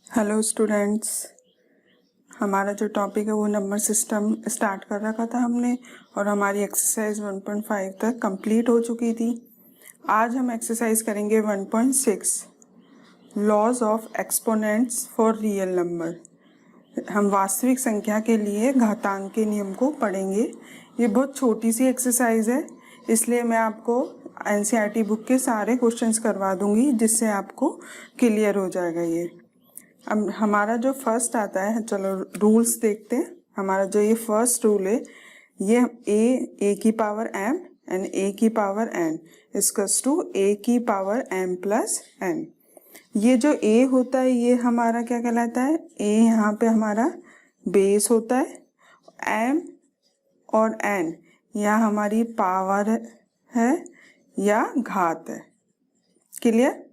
Hello students, हमारा जो topic है वो नंबर सिस्टम स्टार्ट कर रखा था हमने और हमारी एक्सरसाइज 1.5 तक कंप्लीट हो चुकी थी। आज हम एक्सरसाइज करेंगे 1.6 laws of exponents for real number. हम वास्तविक संख्या के लिए घातांक के नियम को पढ़ेंगे। ये बहुत छोटी सी एक्सरसाइज है, इसलिए मैं आपको एनसीईआरटी बुक के सारे क्वेश्चंस करवा दूंगी, जिससे आपको क्लियर हो जाएगा ये। अब हमारा जो फर्स्ट आता है, चलो रूल्स देखते हैं। हमारा जो ये फर्स्ट रूल है, ये ए की पावर एम एंड ए की पावर एन इक्वल्स टू ए की पावर एम प्लस एन। ये जो ए होता है ये हमारा क्या कहलाता है? ए यहाँ पे हमारा बेस होता है, एम और एन यहाँ हमारी पावर है या घात है। क्लियर?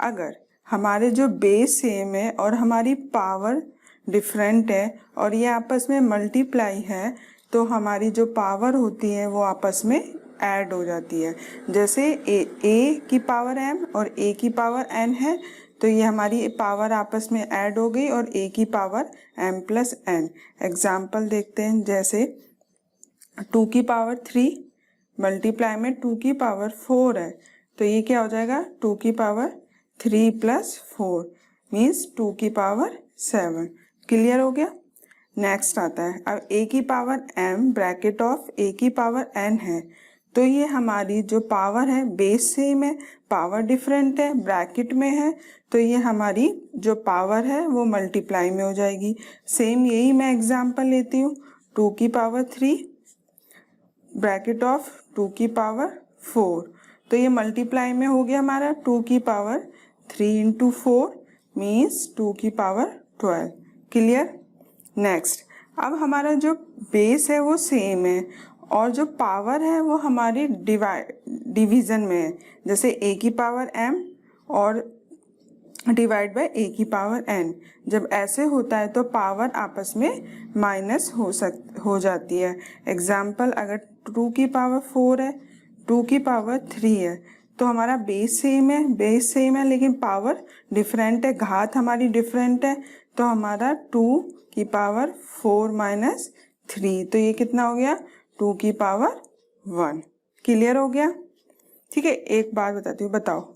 अगर हमारे जो बेस सेम है और हमारी पावर डिफरेंट है और ये आपस में मल्टीप्लाई है, तो हमारी जो पावर होती है वो आपस में ऐड हो जाती है। जैसे ए की पावर एम और ए की पावर एन है, तो ये हमारी पावर आपस में ऐड हो गई और ए की power M plus N. Example देखते हैं, जैसे 2 की पावर 3 मल्टीप्लाई में 2 की पावर 4 है, तो ये क्या हो जाएगा? 2 की पावर 3 प्लस 4 मीन्स 2 की पावर 7। क्लियर हो गया? नेक्स्ट आता है, अब ए की पावर एम ब्रैकेट ऑफ ए की पावर एन है, तो ये हमारी जो पावर है बेस सेम है, पावर डिफरेंट है, ब्रैकेट में है, तो ये हमारी जो पावर है वो मल्टीप्लाई में हो जाएगी। सेम यही मैं एग्जाम्पल लेती हूँ, 2 की पावर 3 ब्रैकेट ऑफ 2 की पावर 4, तो ये मल्टीप्लाई में हो गया हमारा 2 की पावर 3 इंटू 4 मीन्स 2 की पावर 12। क्लियर? नेक्स्ट, अब हमारा जो बेस है वो सेम है और जो पावर है वो हमारी डिवीज़न में है। जैसे ए की पावर एम और डिवाइड बाय ए की पावर एन, जब ऐसे होता है तो पावर आपस में माइनस हो जाती है। एग्जाम्पल, अगर 2 की पावर 4 है, 2 की पावर 3 है, तो हमारा बेस सेम है लेकिन पावर डिफरेंट है, घात हमारी डिफरेंट है, तो हमारा 2 की पावर 4 माइनस 3, तो ये कितना हो गया? 2 की पावर 1। क्लियर हो गया? ठीक है, एक बात बताती हूँ, बताओ,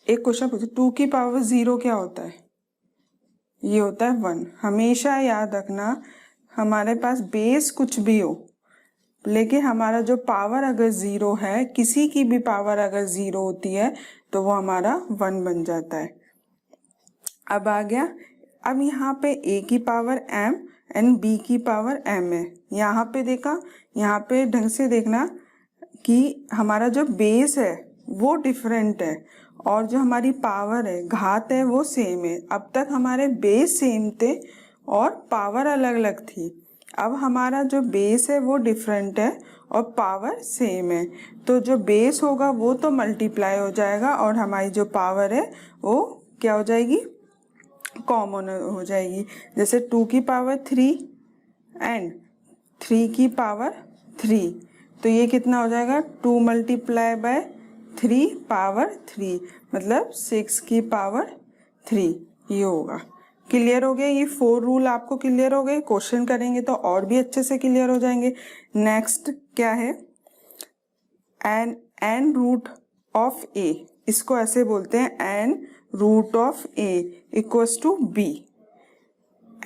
एक क्वेश्चन पूछो, 2 की पावर 0 क्या होता है? ये होता है 1। हमेशा याद रखना, हमारे पास बेस कुछ भी हो लेकिन हमारा जो पावर अगर 0 है, किसी की भी पावर अगर 0 होती है तो वो हमारा 1 बन जाता है। अब आ गया, अब यहाँ पे a की पावर m एंड b की पावर m है। यहाँ पे देखा, यहाँ पे ढंग से देखना कि हमारा जो बेस है वो डिफरेंट है और जो हमारी पावर है, घात है, वो सेम है। अब तक हमारे बेस सेम थे और पावर अलग अलग थी। अब हमारा जो बेस है वो डिफरेंट है और पावर सेम है, तो जो बेस होगा वो तो मल्टीप्लाई हो जाएगा और हमारी जो पावर है वो क्या हो जाएगी? कॉमन हो जाएगी। जैसे 2 की पावर 3 एंड 3 की पावर 3, तो ये कितना हो जाएगा? 2 मल्टीप्लाई बाय 3 पावर 3 मतलब 6 की पावर 3, ये होगा। क्लियर हो गया? ये 4 रूल आपको क्लियर हो गए। क्वेश्चन करेंगे तो और भी अच्छे से क्लियर हो जाएंगे। नेक्स्ट क्या है? एन रूट ऑफ ए, इसको ऐसे बोलते हैं N root of A equals to B.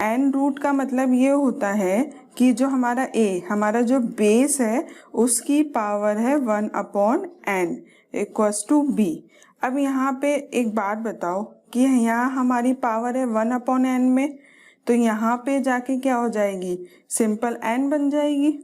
N root का मतलब ये होता है कि जो हमारा ए, हमारा जो बेस है, उसकी पावर है 1 upon N equals to B. अब यहाँ पे एक बात बताओ कि यहाँ हमारी पावर है 1 अपॉन एन में, तो यहाँ पे जाके क्या हो जाएगी? सिंपल एन बन जाएगी।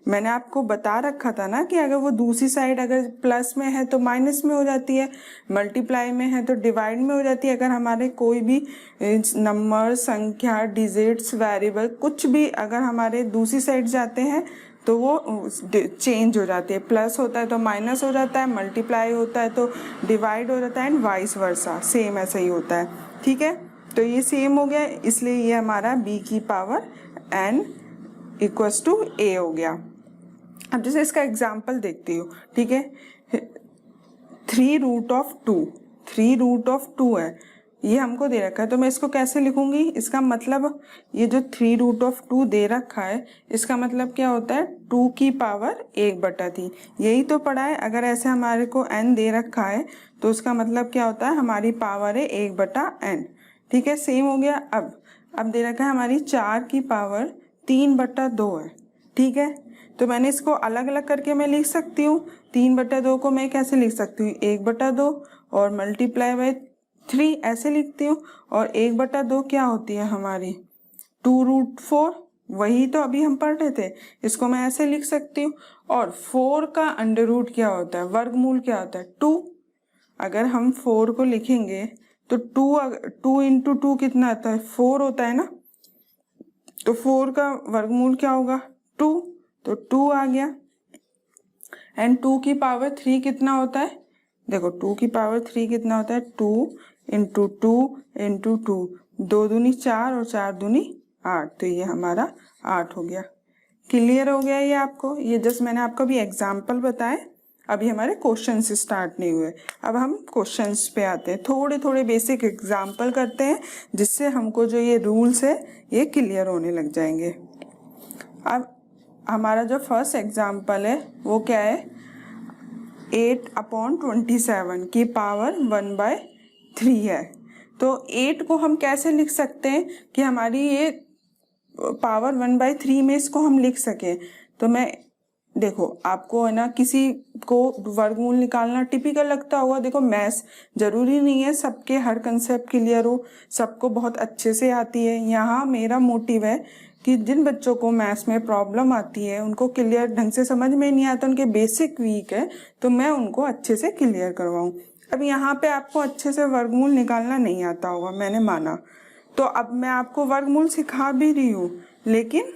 मैंने आपको बता रखा था ना कि अगर वो दूसरी साइड अगर प्लस में है तो माइनस में हो जाती है, मल्टीप्लाई में है तो डिवाइड में हो जाती है। अगर हमारे कोई भी नंबर, संख्या, डिजिट्स, वेरिएबल कुछ भी अगर हमारे दूसरी साइड जाते हैं तो वो चेंज हो जाती है। प्लस होता है तो माइनस हो जाता है, मल्टीप्लाई होता है तो डिवाइड हो जाता है एंड वाइस वर्सा, सेम ऐसा ही होता है। ठीक है, तो ये सेम हो गया, इसलिए ये हमारा b की power n equals to a हो गया। अब जैसे इसका एग्जाम्पल देखती हूँ, ठीक है, 3 रूट ऑफ 2 है, ये हमको दे रखा है, तो मैं इसको कैसे लिखूंगी? इसका मतलब ये जो 3√2 दे रखा है, इसका मतलब क्या होता है? 2 की पावर 1/3। यही तो पढ़ा है। अगर ऐसे हमारे को n दे रखा है तो उसका मतलब क्या होता है? हमारी पावर है 1/n। ठीक है, सेम हो गया। अब दे रखा है हमारी 4 की पावर 3/2 है। ठीक है, तो मैंने इसको अलग अलग करके मैं लिख सकती हूँ। 3/2 को मैं कैसे लिख सकती हूँ? 1/2 और मल्टीप्लाई बाय 3 ऐसे लिखती हूँ। और 1/2 क्या होती है हमारी? 2√4। वही तो अभी हम पढ़ रहे थे, इसको मैं ऐसे लिख सकती हूँ। और 4 का अंडर रूट क्या होता है? वर्गमूल क्या होता है? 2। अगर हम 4 को लिखेंगे तो 2 इंटू 2 कितना आता है? 4 होता है ना। तो 4 का वर्गमूल क्या होगा? 2। तो 2 आ गया। एंड 2 की पावर 3 कितना होता है? देखो 2 की पावर 3 कितना होता है? 2 इंटू 2 इंटू 2, 2 दूनी 4 और 4 दूनी 8, तो ये हमारा 8 हो गया। क्लियर हो गया ये आपको? ये जस्ट मैंने आपको भी एग्जाम्पल बताए, अभी हमारे क्वेश्चंस स्टार्ट नहीं हुए। अब हम क्वेश्चंस पे आते हैं, थोड़े थोड़े बेसिक एग्जाम्पल करते हैं, जिससे हमको जो ये रूल्स है ये क्लियर होने लग जाएंगे। अब हमारा जो फर्स्ट एग्जाम्पल है वो क्या है? 8/27 की पावर 1/3 है। तो 8 को हम कैसे लिख सकते हैं कि हमारी ये पावर 1/3 में इसको हम लिख सकें? तो मैं, देखो आपको है ना, किसी को वर्गमूल निकालना टिपिकल लगता होगा। देखो मैथ्स जरूरी नहीं है सबके हर कंसेप्ट क्लियर हो, सबको बहुत अच्छे से आती है। यहाँ मेरा मोटिव है कि जिन बच्चों को मैथ्स में प्रॉब्लम आती है, उनको क्लियर ढंग से समझ में नहीं आता, उनके बेसिक वीक है, तो मैं उनको अच्छे से क्लियर करवाऊँ। अब यहाँ पे आपको अच्छे से वर्गमूल निकालना नहीं आता होगा, मैंने माना। तो अब मैं आपको वर्गमूल सिखा भी रही हूँ, लेकिन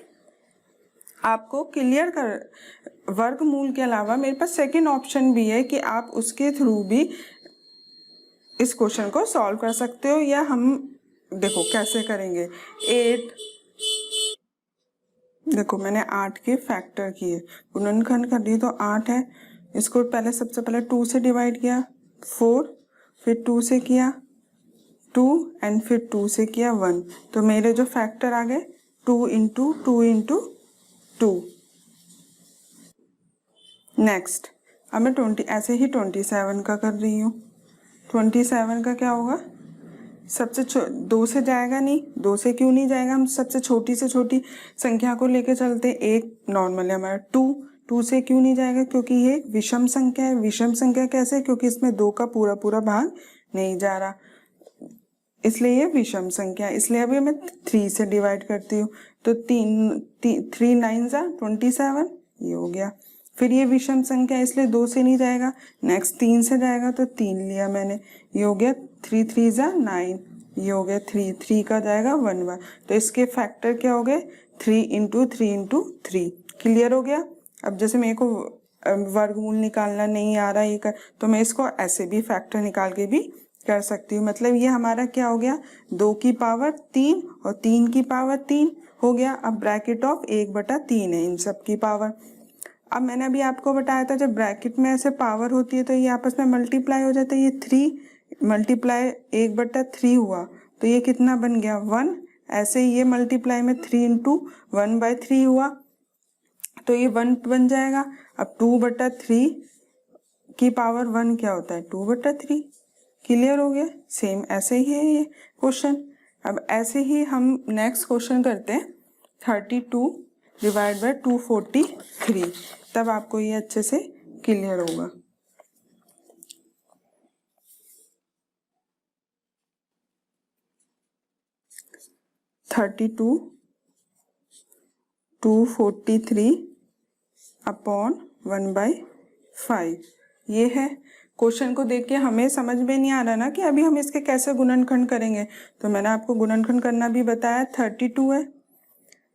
आपको क्लियर कर वर्गमूल के अलावा मेरे पास सेकंड ऑप्शन भी है कि आप उसके थ्रू भी इस क्वेश्चन को सॉल्व कर सकते हो। या हम देखो कैसे करेंगे। 8, देखो मैंने 8 के फैक्टर किए, गुणनखंड कर दिए, तो 8 है। इसको पहले सबसे पहले 2 से डिवाइड किया, 4, फिर 2 से किया 2, एंड फिर 2 से किया 1। तो मेरे जो फैक्टर आ गए 2 इंटू 2 इंटू 2। नेक्स्ट अब मैं 20 ऐसे ही 27 का कर रही हूँ। 27 का क्या होगा? सबसे 2 से जाएगा नहीं, 2 से क्यों नहीं जाएगा? हम सबसे छोटी से छोटी संख्या को लेके चलते। एक नॉर्मल है हमारा 2 से क्यों नहीं जाएगा? क्योंकि ये विषम संख्या है। विषम संख्या कैसे? क्योंकि इसमें 2 का पूरा पूरा भाग नहीं जा रहा, इसलिए ये विषम संख्या। इसलिए अभी मैं 3 से डिवाइड करती हूँ, तो 3 9 जा 27, ये हो गया। फिर ये विषम संख्या, इसलिए 2 से नहीं जाएगा। नेक्स्ट 3 से जाएगा, तो 3 लिया मैंने, ये हो गया। 3 3 जा 9, ये हो गया 3, 3 का जाएगा 1 तो इसके फैक्टर क्या हो गए? 3 इंटू 3 इंटू 3। क्लियर हो गया? अब जैसे मेरे को वर्गमूल निकालना नहीं आ रहा ये तो मैं इसको ऐसे भी फैक्टर निकाल के भी कर सकती हूँ। मतलब ये हमारा क्या हो गया? 2 की पावर 3 और 3 की पावर 3 हो गया। अब ब्रैकेट ऑफ 1/3 है इन सब की पावर। अब मैंने अभी आपको बताया था जब ब्रैकेट में ऐसे पावर होती है तो ये आपस में मल्टीप्लाई हो जाता है। ये 3 मल्टीप्लाई 1/3 हुआ, तो ये कितना बन गया? 1। ऐसे ही ये मल्टीप्लाई में 3 इंटू 1/3 हुआ, तो ये 1 बन जाएगा। अब 2/3 की पावर 1 क्या होता है? 2/3। क्लियर हो गया? सेम ऐसे ही है ये क्वेश्चन। अब ऐसे ही हम नेक्स्ट क्वेश्चन करते हैं 32 डिवाइड बाय 243, तब आपको ये अच्छे से क्लियर होगा। (32) 243 अपॉन 1/5 ये है। क्वेश्चन को देख के हमें समझ में नहीं आ रहा ना कि अभी हम इसके कैसे गुणनखंड करेंगे, तो मैंने आपको गुणनखंड करना भी बताया। 32 है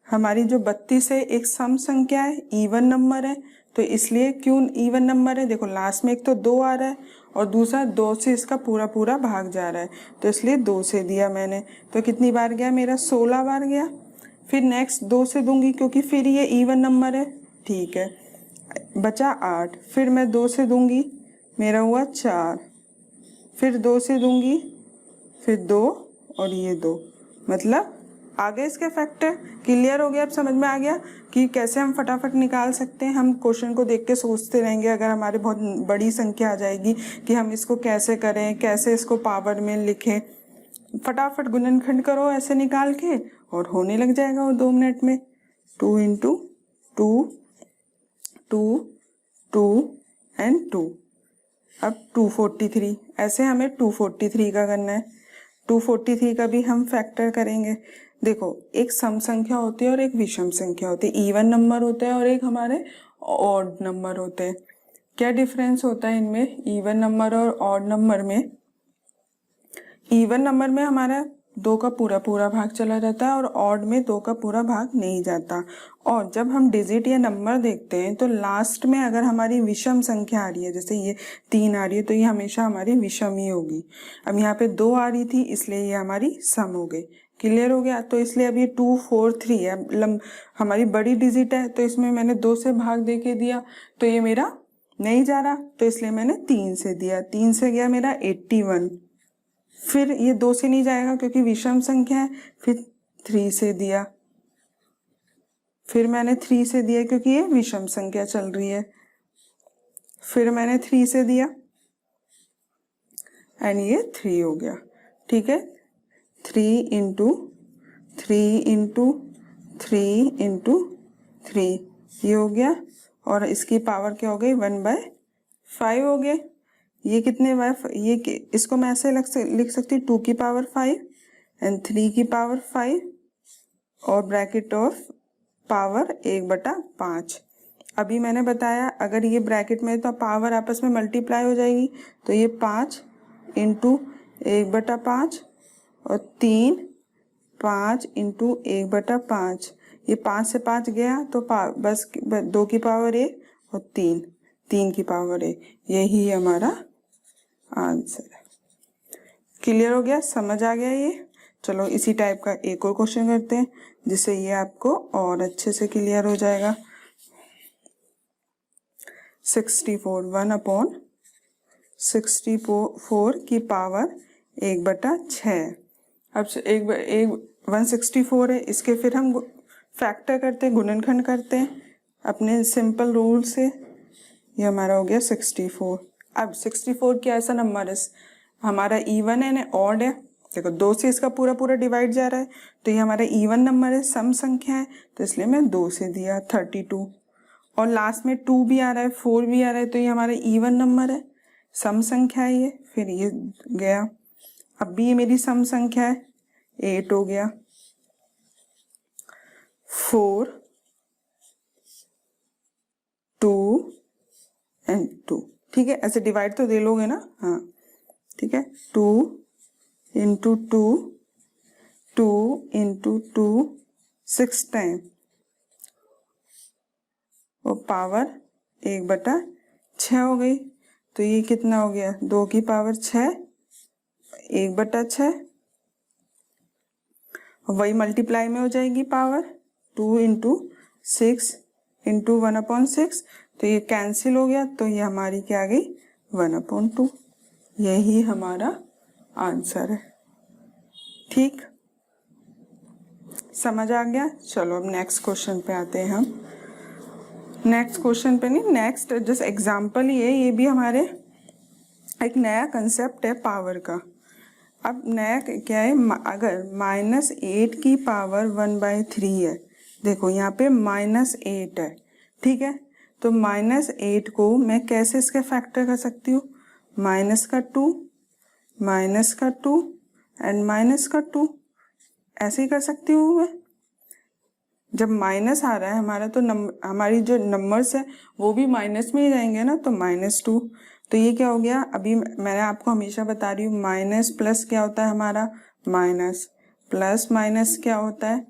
हमारी जो 32 है, एक सम संख्या है, इवन नंबर है, तो इसलिए क्यों इवन नंबर है? देखो लास्ट में एक तो 2 आ रहा है और दूसरा 2 से इसका पूरा पूरा भाग जा रहा है, तो इसलिए 2 से दिया मैंने। तो कितनी बार गया मेरा? 16 बार गया। फिर नेक्स्ट 2 से दूंगी क्योंकि फिर ये इवन नंबर है, ठीक है, बचा 8। फिर मैं 2 से दूंगी, मेरा हुआ 4। फिर 2 से दूंगी, फिर 2 और ये 2, मतलब आगे इसके फैक्टर। क्लियर हो गया? अब समझ में आ गया कि कैसे हम फटाफट निकाल सकते हैं। हम क्वेश्चन को देख के सोचते रहेंगे, अगर हमारी बहुत बड़ी संख्या आ जाएगी कि हम इसको कैसे करें, कैसे इसको पावर में लिखें, फटाफट गुणनखंड करो ऐसे निकाल के और होने लग जाएगा वो 2 मिनट में। 2 इंटू 2, 2, 2 एंड 2। अब 243, ऐसे हमें 243 का करना है। 243 का भी हम फैक्टर करेंगे। देखो, एक सम संख्या होती है और एक विषम संख्या होती है। इवन नंबर होते हैं और एक हमारे ऑड नंबर होते हैं। क्या डिफरेंस होता है इनमें, इवन नंबर और ऑड नंबर में? इवन नंबर में हमारा 2 का पूरा पूरा भाग चला जाता है और ऑड में 2 का पूरा भाग नहीं जाता। और जब हम डिजिट या नंबर देखते हैं तो लास्ट में अगर हमारी विषम संख्या आ रही है, जैसे ये 3 आ रही है, तो ये हमेशा हमारी विषम ही होगी। अब यहाँ पे 2 आ रही थी, इसलिए ये हमारी सम हो गई। क्लियर हो गया? तो इसलिए अब ये 2, 4, 3 है, हमारी बड़ी डिजिट है, तो इसमें मैंने 2 से भाग दे के दिया, तो ये मेरा नहीं जा रहा, तो इसलिए मैंने 3 से दिया। 3 से गया मेरा 81। फिर ये 2 से नहीं जाएगा क्योंकि विषम संख्या है, फिर 3 से दिया। फिर मैंने 3 से दिया क्योंकि ये विषम संख्या चल रही है। फिर मैंने 3 से दिया एंड ये 3 हो गया। ठीक है, 3 इंटू 3 इंटू 3 इंटू 3 ये हो गया। और इसकी पावर क्या हो गई? 1/5 हो गए। ये कितने बाय, ये इसको मैं ऐसे लिख सकती 2 की पावर 5 एंड 3 की पावर 5 और ब्रैकेट ऑफ पावर 1/5। अभी मैंने बताया अगर ये ब्रैकेट में तो पावर आपस में मल्टीप्लाई हो जाएगी, तो ये 5 इंटू 1/5 और 3, 5 इंटू 1/5। ये 5 से 5 गया तो बस 2 की पावर 1 और 3 की पावर 1। यही हमारा आंसर है। क्लियर हो गया? समझ आ गया ये? चलो इसी टाइप का एक और क्वेश्चन करते हैं जिससे ये आपको और अच्छे से क्लियर हो जाएगा। 64, 1/64 की पावर 1/6। अब 164 है, इसके फिर हम फैक्टर करते हैं, गुणनखंड करते हैं अपने सिंपल रूल से। ये हमारा हो गया 64। अब 64 क्या ऐसा नंबर है, हमारा इवन है ना ऑड है? देखो 2 से इसका पूरा पूरा डिवाइड जा रहा है, तो ये हमारा इवन नंबर है, सम संख्या है, तो इसलिए मैं 2 से दिया 32। और लास्ट में 2 भी आ रहा है, 4 भी आ रहा है, तो ये हमारा इवन नंबर है, सम संख्या है ये। फिर ये गया, अब भी ये मेरी सम संख्या है, 8 हो गया। 4, 2 एंड 2। ठीक है, ऐसे डिवाइड तो दे लोगे ना? हाँ ठीक है। 2 इंटू 2, 2 इंटू 2 6 टाइम और पावर 1/6 हो गई। तो ये कितना हो गया? 2 की पावर 6, 1/6। वही मल्टीप्लाई में हो जाएगी पावर, 2 इंटू 6 इंटू 1/6, तो ये कैंसिल हो गया, तो ये हमारी क्या आ गई? 1/2। यही हमारा आंसर है। ठीक, समझ आ गया? चलो अब नेक्स्ट क्वेश्चन पे आते हैं हम। नेक्स्ट क्वेश्चन पे नहीं, नेक्स्ट जस्ट एग्जाम्पल ही है, ये भी हमारे एक नया कंसेप्ट है पावर का। अब नया क्या है, अगर -8 की पावर 1/3 है, देखो यहाँ पे -8 है, ठीक है, तो -8 को मैं कैसे इसके फैक्टर कर सकती हूँ? -2 एंड -2 ऐसे ही कर सकती हूँ मैं। जब माइनस आ रहा है हमारा तो हमारी जो नंबर्स है वो भी माइनस में ही जाएंगे ना, तो -2। तो ये क्या हो गया? अभी मैंने आपको हमेशा बता रही हूँ, माइनस प्लस क्या होता है हमारा? माइनस, प्लस माइनस क्या होता है?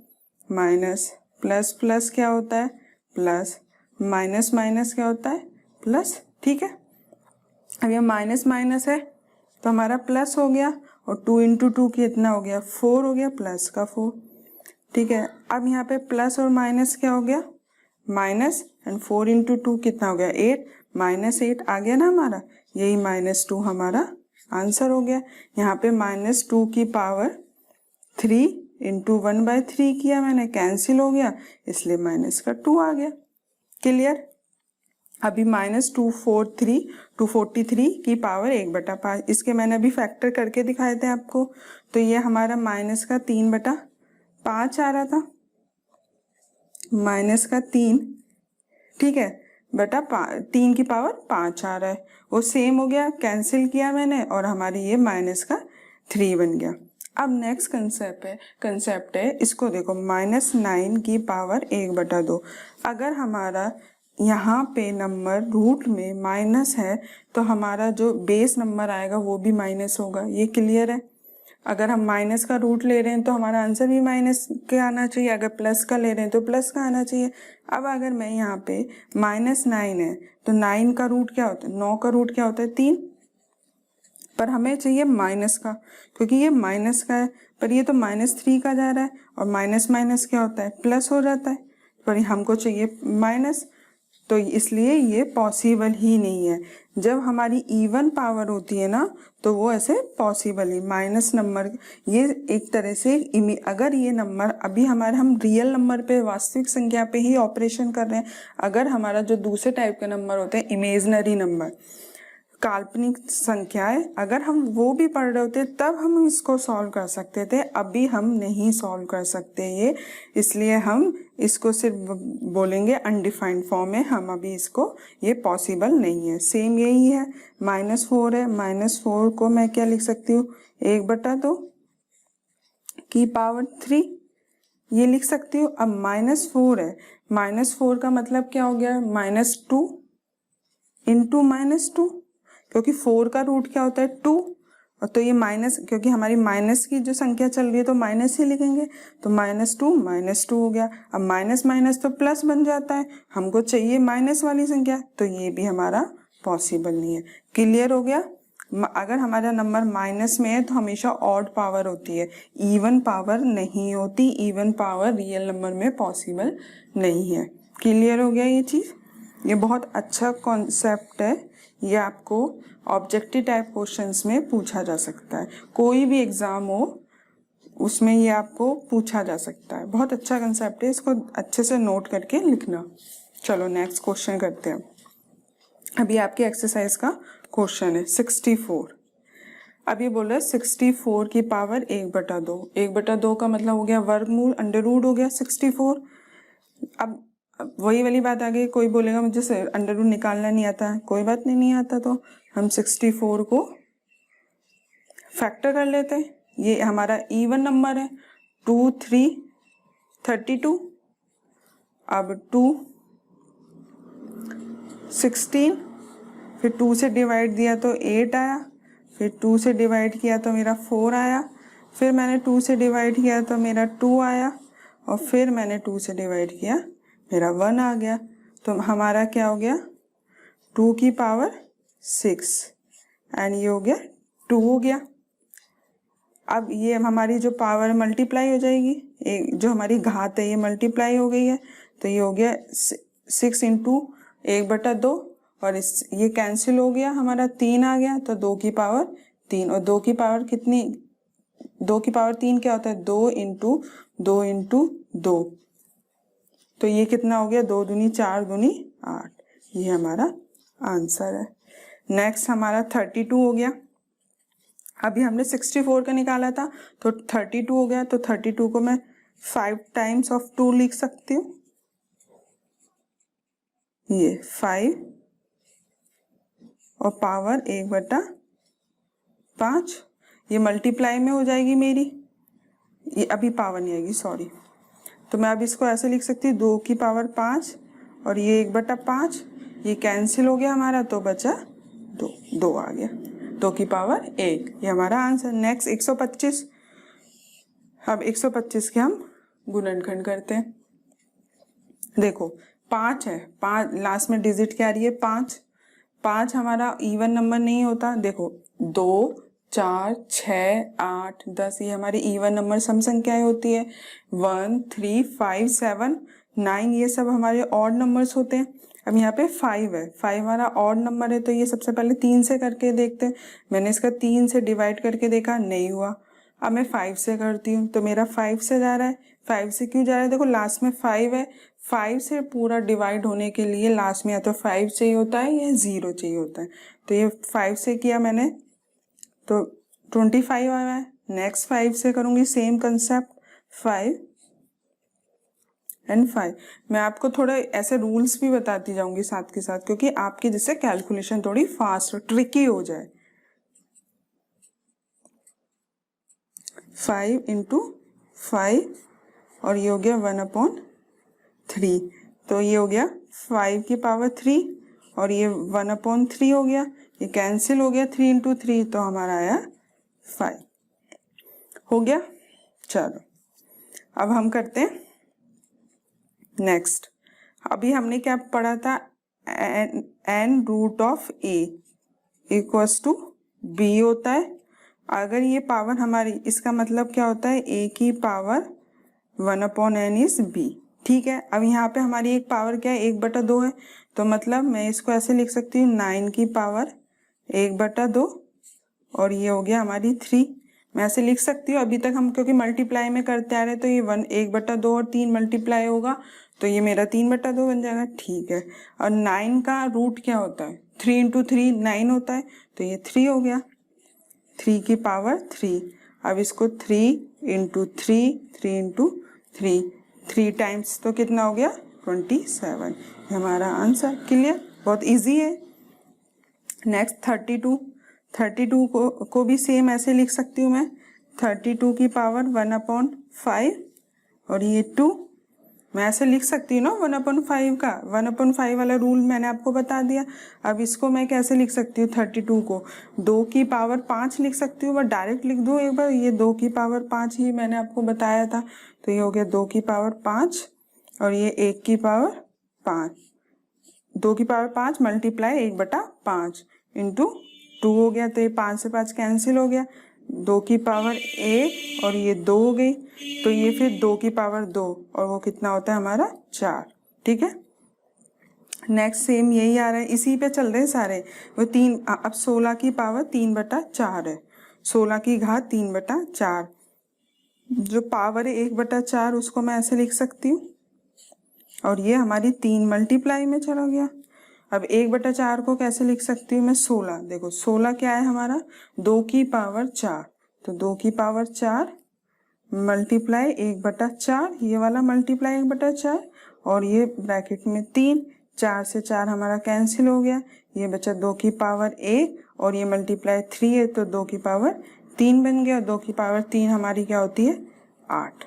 माइनस, प्लस प्लस क्या होता है? प्लस, माइनस माइनस क्या होता है? प्लस। ठीक है, अब ये माइनस माइनस है तो हमारा प्लस हो गया, और 2 इंटू 2 कितना हो गया? 4 हो गया, प्लस का 4। ठीक है, अब यहाँ पे प्लस और माइनस क्या हो गया? माइनस, एंड 4 इंटू 2 कितना हो गया? 8, -8 आ गया ना हमारा, यही -2 हमारा आंसर हो गया। यहाँ पे -2 की पावर 3 इंटू 1/3 किया मैंने, कैंसिल हो गया, इसलिए माइनस का 2 आ गया। क्लियर। अभी -243 की पावर 1/5, इसके मैंने अभी फैक्टर करके दिखाए थे आपको, तो ये हमारा माइनस का 3/5 आ रहा था, -3, ठीक है, बटा 3 की पावर 5 आ रहा है, वो सेम हो गया, कैंसिल किया मैंने और हमारी ये -3 बन गया। अब नेक्स्ट कंसेप्ट है इसको देखो, -9 की पावर 1/2। अगर हमारा यहाँ पे नंबर रूट में माइनस है तो हमारा जो बेस नंबर आएगा वो भी माइनस होगा, ये क्लियर है। अगर हम माइनस का रूट ले रहे हैं तो हमारा आंसर भी माइनस के आना चाहिए, अगर प्लस का ले रहे हैं तो प्लस का आना चाहिए। अब अगर मैं यहाँ पे -9 है तो 9 का रूट क्या होता है, 9 का रूट क्या होता है 3, पर हमें चाहिए माइनस का, क्योंकि ये माइनस का है, पर ये तो -3 का जा रहा है और माइनस माइनस क्या होता है प्लस हो जाता है, पर हमको चाहिए माइनस, तो इसलिए ये पॉसिबल ही नहीं है। जब हमारी इवन पावर होती है ना तो वो ऐसे पॉसिबल ही, माइनस नंबर ये एक तरह से अगर ये नंबर अभी हम रियल नंबर पे, वास्तविक संख्या पे ही ऑपरेशन कर रहे हैं, अगर हमारा जो दूसरे टाइप के नंबर होते हैं इमेजिनरी नंबर, काल्पनिक संख्याएं, अगर हम वो भी पढ़ रहे होते तब हम इसको सॉल्व कर सकते थे, अभी हम नहीं सॉल्व कर सकते ये, इसलिए हम इसको सिर्फ बोलेंगे अनडिफाइंड फॉर्म है, हम अभी इसको, ये पॉसिबल नहीं है। सेम यही है, -4 है, -4 को मैं क्या लिख सकती हूँ 1/2 की पावर 3, ये लिख सकती हूँ। अब -4 है, -4 का मतलब क्या हो गया, -2 इंटू -2, क्योंकि 4 का रूट क्या होता है 2, और तो ये माइनस, क्योंकि हमारी माइनस की जो संख्या चल रही है तो माइनस ही लिखेंगे, तो -2 हो गया। अब माइनस माइनस तो प्लस बन जाता है, हमको चाहिए माइनस वाली संख्या, तो ये भी हमारा पॉसिबल नहीं है। क्लियर हो गया। अगर हमारा नंबर माइनस में है तो हमेशा ऑड पावर होती है, इवन पावर नहीं होती, इवन पावर रियल नंबर में पॉसिबल नहीं है। क्लियर हो गया ये चीज़। ये बहुत अच्छा कॉन्सेप्ट है, ये आपको ऑब्जेक्टिव टाइप क्वेश्चंस में पूछा जा सकता है, कोई भी एग्जाम हो उसमें ये आपको पूछा जा सकता है। बहुत अच्छा कंसेप्ट है, इसको अच्छे से नोट करके लिखना। चलो नेक्स्ट क्वेश्चन करते हैं। अभी आपके एक्सरसाइज का क्वेश्चन है 64। अब ये बोल रहा है 64 की पावर 1/2, 1/2 का मतलब हो गया वर्गमूल, अंडर रूट हो गया 64। अब वही वाली बात आ गई, कोई बोलेगा मुझे अंडर रूट निकालना नहीं आता है, कोई बात नहीं आता तो हम 64 को फैक्टर कर लेते हैं। ये हमारा इवन नंबर है, 2 3 32, अब 2 16, फिर 2 से डिवाइड दिया तो 8 आया, फिर 2 से डिवाइड किया तो मेरा 4 आया, फिर मैंने 2 से डिवाइड किया तो मेरा 2 आया, और फिर मैंने 2 से डिवाइड किया मेरा 1 आ गया। तो हमारा क्या हो गया 2 की पावर 6 एंड ये हो गया 2 हो गया। अब ये हमारी जो पावर मल्टीप्लाई हो जाएगी, जो हमारी घात है ये मल्टीप्लाई हो गई है, तो ये हो गया 6 इंटू 1/2, और ये कैंसिल हो गया, हमारा 3 आ गया, तो 2 की पावर 3, और 2 की पावर कितनी, 2 की पावर 3 क्या होता है 2 इंटू 2 इंटू 2, तो ये कितना हो गया 2 दूनी 4 दूनी 8, ये हमारा आंसर है। नेक्स्ट हमारा 32 हो गया। अभी हमने 64 का निकाला था तो 32 हो गया, तो 32 को मैं 5 टाइम्स ऑफ 2 लिख सकती हूँ, ये 5 और पावर 1/5, ये मल्टीप्लाई में हो जाएगी मेरी, ये अभी पावर नहीं आएगी सॉरी, तो मैं अब इसको ऐसे लिख सकती हूँ 2 की पावर 5 और ये 1/5, ये कैंसिल हो गया हमारा, तो बचा 2 आ गया, 2 की पावर 1, ये हमारा आंसर। नेक्स्ट 125। अब 125 के हम गुणनखंड करते हैं। देखो 5 है, 5 लास्ट में डिजिट क्या आ रही है 5, 5 हमारा इवन नंबर नहीं होता, देखो 2 4 6 8 10 ये हमारी इवन नंबर सम संख्याएं होती है, 1 3 5 7, 9 ये सब हमारे ऑड नंबर्स होते हैं। अब यहाँ पे 5 है, 5 हमारा ऑड नंबर है, तो ये सबसे पहले 3 से करके देखते हैं। मैंने इसका 3 से डिवाइड करके देखा, नहीं हुआ। अब मैं 5 से करती हूँ, तो मेरा 5 से जा रहा है। 5 से क्यों जा रहा है? देखो लास्ट में 5 है, 5 से पूरा डिवाइड होने के लिए लास्ट में या तो 5 चाहिए होता है या 0 चाहिए होता है। तो ये 5 से किया मैंने तो 25 आया है। नेक्स्ट 5 से करूँगी सेम कंसेप्ट, 5 एंड 5। मैं आपको थोड़ा ऐसे रूल्स भी बताती जाऊंगी साथ के साथ, क्योंकि आपकी जिससे कैलकुलेशन थोड़ी फास्ट और ट्रिकी हो जाए। 5 इंटू 5 और ये हो गया 1/3। तो ये हो गया 5 की पावर 3 और ये 1/3 हो गया, ये कैंसिल हो गया। 3 इंटू 3 तो हमारा आया 5 हो गया। चलो अब हम करते हैं नेक्स्ट। अभी हमने क्या पढ़ा था? N root of A equals to B होता है। अगर ये पावर हमारी, इसका मतलब क्या होता है? ए की पावर 1/n इज बी। ठीक है, अब यहाँ पे हमारी एक पावर क्या है? 1/2 है, तो मतलब मैं इसको ऐसे लिख सकती हूँ 9 की पावर 1/2 और ये हो गया हमारी 3। मैं ऐसे लिख सकती हूँ। अभी तक हम क्योंकि मल्टीप्लाई में करते आ रहे हैं, तो ये 1/2 और 3 मल्टीप्लाई होगा तो ये मेरा 3/2 बन जाएगा। ठीक है, और 9 का रूट क्या होता है? 3 इंटू 3 9 होता है, तो ये 3 हो गया, 3 की पावर 3। अब इसको 3 इंटू 3 इंटू 3 टाइम्स तो कितना हो गया? 27। हमारा आंसर। क्लियर? बहुत इजी है। नेक्स्ट 32 को भी सेम ऐसे लिख सकती हूँ मैं। 32 की पावर 1/5 और ये 2। मैं ऐसे लिख सकती हूँ ना 1/5 का। 1/5 वाला रूल मैंने आपको बता दिया। अब इसको मैं कैसे लिख सकती हूँ? 32 को 2 की पावर 5 लिख सकती हूँ। बस डायरेक्ट लिख दूँ एक बार, ये 2 की पावर 5 ही मैंने आपको बताया था। तो ये हो गया 2 की पावर 5 और ये 1 की पावर 5। 2 की पावर 5 मल्टीप्लाई 1/5 इंटू 2 हो गया, तो ये 5 से 5 कैंसिल हो गया। 2 की पावर 1 और ये 2 हो गई, तो ये फिर 2 की पावर 2 और वो कितना होता है हमारा? 4। ठीक है, नेक्स्ट सेम यही आ रहा है, इसी पे चल रहे हैं सारे। वो 3, अब 16 की पावर 3/4 है। 16 की घात 3/4, जो पावर है 1/4 उसको मैं ऐसे लिख सकती हूँ और ये हमारी 3 मल्टीप्लाई में चला गया। अब 1/4 को कैसे लिख सकती हूँ मैं? 16। देखो 16 क्या है हमारा? 2 की पावर 4, तो 2 की पावर 4 मल्टीप्लाई 1/4, ये वाला मल्टीप्लाई 1/4 और ये ब्रैकेट में 3। 4 से 4 हमारा कैंसिल हो गया, ये बचा 2 की पावर 1 और ये मल्टीप्लाई 3 है, तो 2 की पावर 3 बन गया। 2 की पावर 3 हमारी क्या होती है? 8।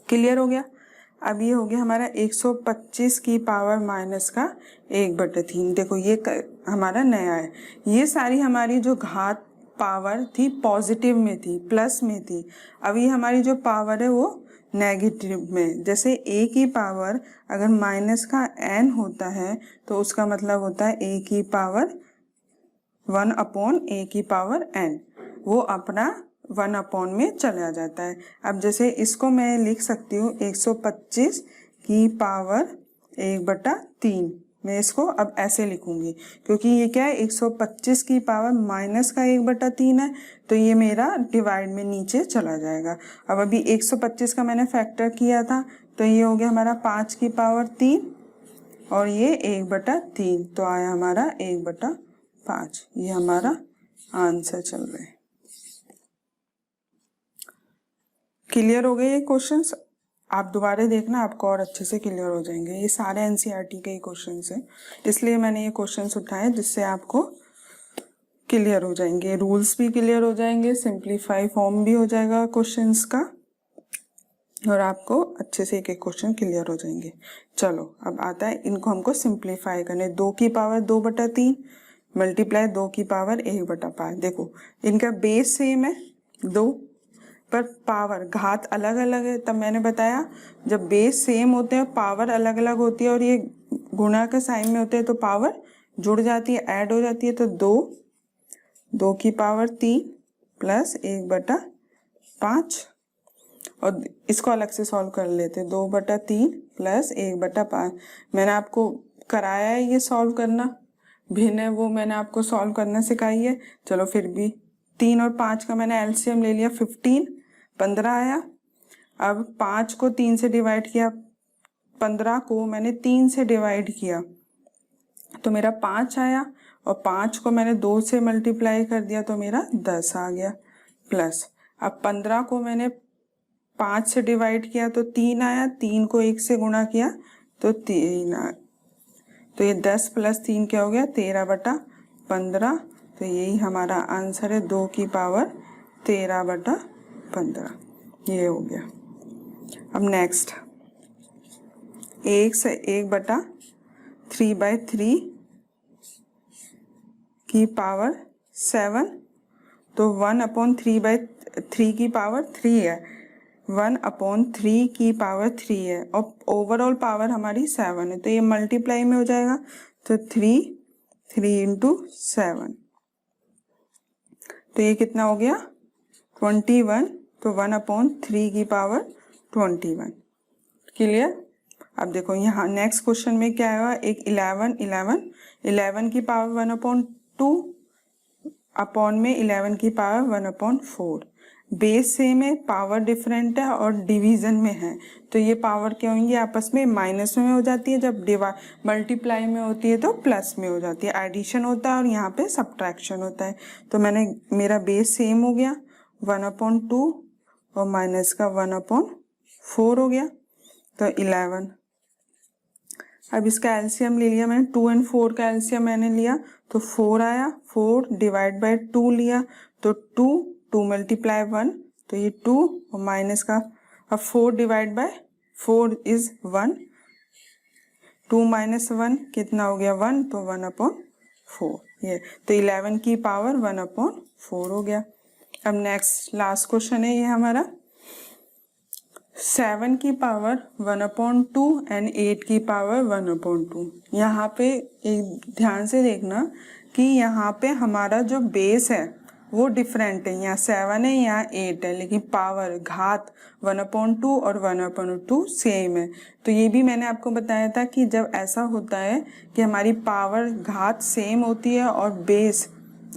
क्लियर हो गया? अब ये हो गया हमारा 125 की पावर माइनस का 1/3। देखो ये हमारा नया है। ये सारी हमारी जो घात पावर थी पॉजिटिव में थी, प्लस में थी। अभी हमारी जो पावर है वो नेगेटिव में। जैसे a की पावर अगर माइनस का n होता है तो उसका मतलब होता है a की पावर 1/a की पावर n, वो अपना 1/, में चला जाता है। अब जैसे इसको मैं लिख सकती हूँ 125 की पावर 1/3। मैं इसको अब ऐसे लिखूंगी क्योंकि ये क्या है? 125 की पावर माइनस का 1/3 है, तो ये मेरा डिवाइड में नीचे चला जाएगा। अब अभी 125 का मैंने फैक्टर किया था, तो ये हो गया हमारा 5 की पावर 3 और ये 1/3, तो आया हमारा 1/5। ये हमारा आंसर चल रहा है। क्लियर हो गए ये क्वेश्चंस? आप दोबारा देखना, आपको और अच्छे से क्लियर हो जाएंगे। ये सारे एनसीईआरटी के ही क्वेश्चंस हैं, इसलिए मैंने ये क्वेश्चंस उठाए जिससे आपको क्लियर हो जाएंगे, रूल्स भी क्लियर हो जाएंगे, सिंप्लीफाई फॉर्म भी हो जाएगा क्वेश्चंस का और आपको अच्छे से एक एक क्वेश्चन क्लियर हो जाएंगे। चलो अब आता है इनको हमको सिंप्लीफाई करने। 2 की पावर 2/3 मल्टीप्लाई 2 की पावर 1/5। देखो इनका बेस सेम है 2, पर पावर घात अलग अलग है। तब मैंने बताया जब बेस सेम होते हैं पावर अलग अलग होती है और ये गुणा के साइन में होते हैं तो पावर जुड़ जाती है, ऐड हो जाती है। तो 2 की पावर 3 प्लस 1/5 और इसको अलग से सॉल्व कर लेते। 2/3 प्लस 1/5 मैंने आपको कराया है ये सॉल्व करना, भिन्न है वो मैंने आपको सॉल्व करना सिखाई है। चलो फिर भी 3 और 5 का मैंने एलसीएम ले लिया, 15 आया। अब 5 को 3 से डिवाइड किया, 15 को मैंने 3 से डिवाइड किया तो मेरा 5 आया, और 5 को मैंने 2 से मल्टीप्लाई कर दिया तो मेरा 10 आ गया। प्लस अब 15 को मैंने 5 से डिवाइड किया तो 3 आया, 3 को 1 से गुणा किया तो 3 आया। तो ये 10 प्लस 3 क्या हो गया, 13/15। तो यही हमारा आंसर है, 2 की पावर 13/15, ये हो गया। अब नेक्स्ट 1 से 1/3/3 की पावर 7, तो 1/3/3 की पावर 3 है, 1/3 की पावर 3 है, और ओवरऑल पावर हमारी 7 है, तो ये मल्टीप्लाई में हो जाएगा। तो 3 × 7, तो ये कितना हो गया, 21। तो 1/3 की पावर 21। क्लियर। अब देखो यहाँ नेक्स्ट क्वेश्चन में क्या आएगा, एक 11 की पावर 1/2 अपॉन में 11 की पावर 1/4। बेस सेम है, पावर डिफरेंट है और डिवीजन में है, तो ये पावर क्या होंगी आपस में, माइनस में हो जाती है। जब मल्टीप्लाई में होती है तो प्लस में हो जाती है, एडिशन होता है और यहाँ पे सब्ट्रैक्शन होता है। तो मेरा बेस सेम हो गया, 1/2 और माइनस का 1/4 हो गया, तो 11। अब इसका एलसीएम ले लिया मैंने, 2 और 4 का एलसीएम मैंने लिया तो 4 आया, 4 डिवाइड बाय 2 लिया तो 2 मल्टीप्लाई 1, तो ये 2 और माइनस का, अब 4 डिवाइड बाय 4 इज 1, 2 माइनस 1 कितना हो गया, 1, तो 1/4 ये, तो 11 की पावर 1/4 हो गया। अब नेक्स्ट लास्ट क्वेश्चन है ये हमारा, 7 की पावर 1/2 एंड 8 की पावर 1/2। यहाँ पे एक ध्यान से देखना कि यहाँ पे हमारा जो बेस है वो डिफरेंट है, यहाँ 7 है यहाँ 8 है, लेकिन पावर घात 1/2 और 1/2 सेम है। तो ये भी मैंने आपको बताया था कि जब ऐसा होता है कि हमारी पावर घात सेम होती है और बेस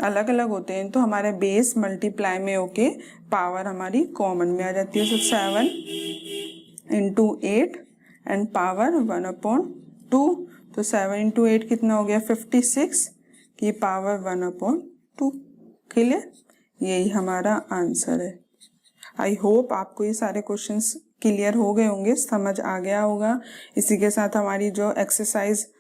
अलग अलग होते हैं, तो हमारे बेस मल्टीप्लाई में होके पावर हमारी कॉमन में आ जाती है। तो 7 × 8 एंड पावर 1/2, तो 7 × 8 कितना हो गया, 56 की पावर 1/2। क्लियर, यही हमारा आंसर है। आई होप आपको ये सारे क्वेश्चंस क्लियर हो गए होंगे, समझ आ गया होगा। इसी के साथ हमारी जो एक्सरसाइज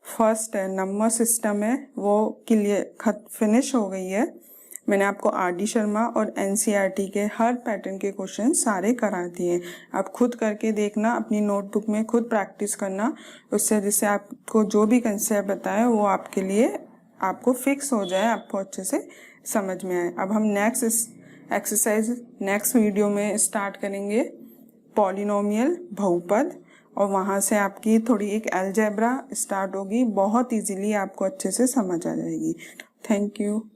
फर्स्ट है, नंबर सिस्टम है, वो क्लियर फिनिश हो गई है। मैंने आपको RD शर्मा और NCERT के हर पैटर्न के क्वेश्चन सारे करा दिए। आप खुद करके देखना, अपनी नोटबुक में खुद प्रैक्टिस करना, उससे जिससे आपको जो भी कंसेप्ट बताए वो आपके लिए आपको फिक्स हो जाए, आपको अच्छे से समझ में आए। अब हम नेक्स्ट एक्सरसाइज नेक्स्ट वीडियो में स्टार्ट करेंगे, पॉलिनोमियल बहुपद, और वहाँ से आपकी थोड़ी एक अलजेब्रा स्टार्ट होगी, बहुत इजीली आपको अच्छे से समझ आ जाएगी। Thank you.